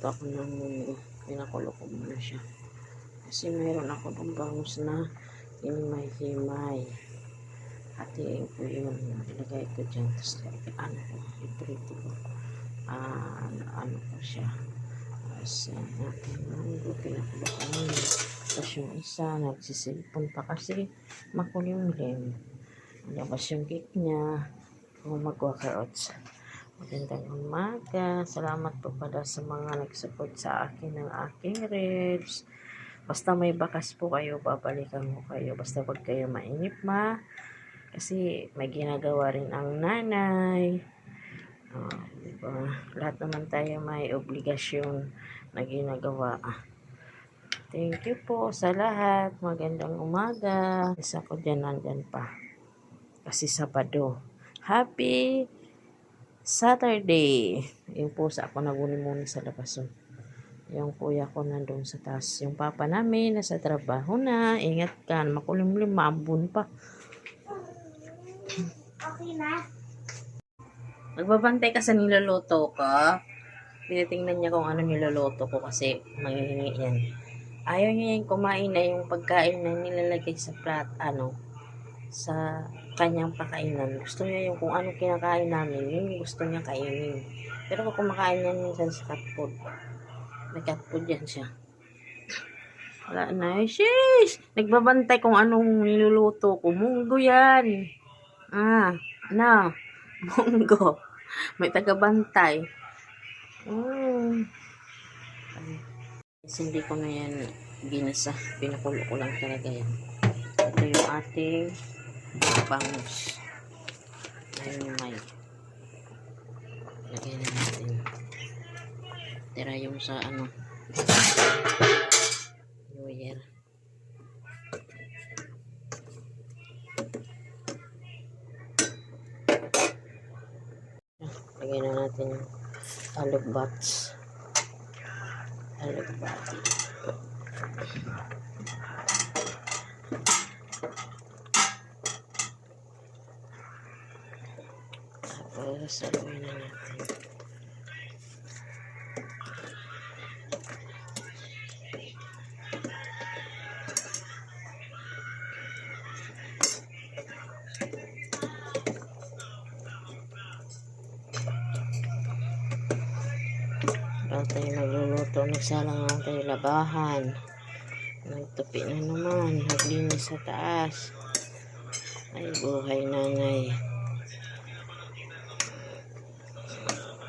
nagluto ako ng munggo. Pinakulo ko muna siya. Kasi mayroon ako ng bangus na hinimay-himay. Hatiin ko yun. Ilagay ko dyan. Tapos ano ko. Iprito ko. Ano ko siya. Tapos natin munggo. Pinakulo ko muna. Tapos yung isa, nagsisilpon pa kasi makulimlim. Labas yung cake niya. Kung mag-workouts. Magandang umaga. Salamat po pala sa mga nag-support sa akin ng aking ribs. Basta may bakas po kayo, babalikan ko kayo. Basta wag kayo mainip kasi may ginagawa rin ang nanay. Diba? Lahat naman tayo may obligasyon na ginagawa. Thank you po sa lahat. Magandang umaga. Isa ko dyan, nandyan pa. Kasi Sabado. Happy Saturday. Yung pusa ako naguni-muni sa labas. Yung kuya ko nandun sa taas. Yung papa namin nasa trabaho na. Ingat ka. Makulimlim, maambun pa. Okay na. Nagbabantay ka sa niluluto ko. Tinitingnan niya kung ano niluluto ko kasi mangingi yan. Ayaw niya yung kumain na yung pagkain na nilalagay sa sa kanyang pakainan. Gusto niya yung kung anong kinakain namin, yun yung gusto niya kainin. Pero kung kumakain niya minsan sa cat food, may cat food yan siya. Wala na, sheesh! Nagbabantay kung anong niluluto ko. Munggo yan. Ano? Munggo. May tagabantay. Kasi hindi ko na yan ginisa. Pinakulo ko lang talaga yan. Ito yung ating bangus. Ayun yung may. Lagyan na natin. Tira yung sa New Year. Lagyan na natin yung alugbats. Tapos saluin na natin. Bago tayo magluluto, nagsalang lang tayo labahan. Nagtupi na naman, naglinis sa taas. Ay, buhay nanay.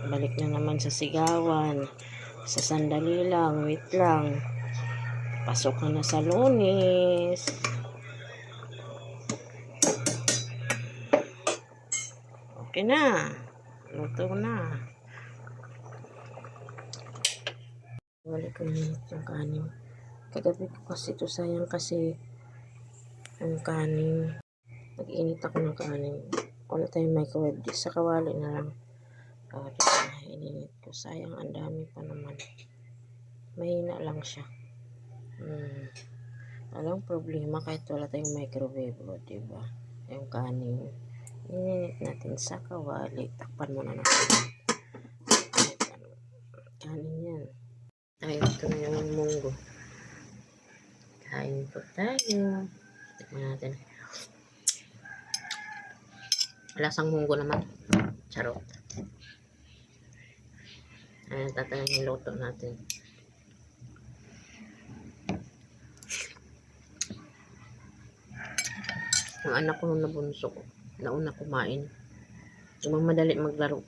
Balik na naman sa sigawan. Sa sandali lang, wait lang. Pasok ka na sa Lunes. Okay na. Luto na. Balik ko na yung kanin. Kagabi ko kasi ito, sayang kasi yung kanin. Nag-init ako ng kanin. Wala tayong microwave. Di sa kawali na lang. Ininit ko. Sayang, ang dami pa naman. Mahina lang siya. Walang problema kahit wala tayong microwave. Diba? Yung kanin. Ininit natin sa kawali. Takpan muna natin. Kanin yan. Ay, ito na yung munggo. Kain po tayo. Tignan natin. Lasang munggo naman. Charot. Ayan, tatangin yung luto natin. Ang anak ko nung nabunso ko, nauna kumain. Madali maglaro.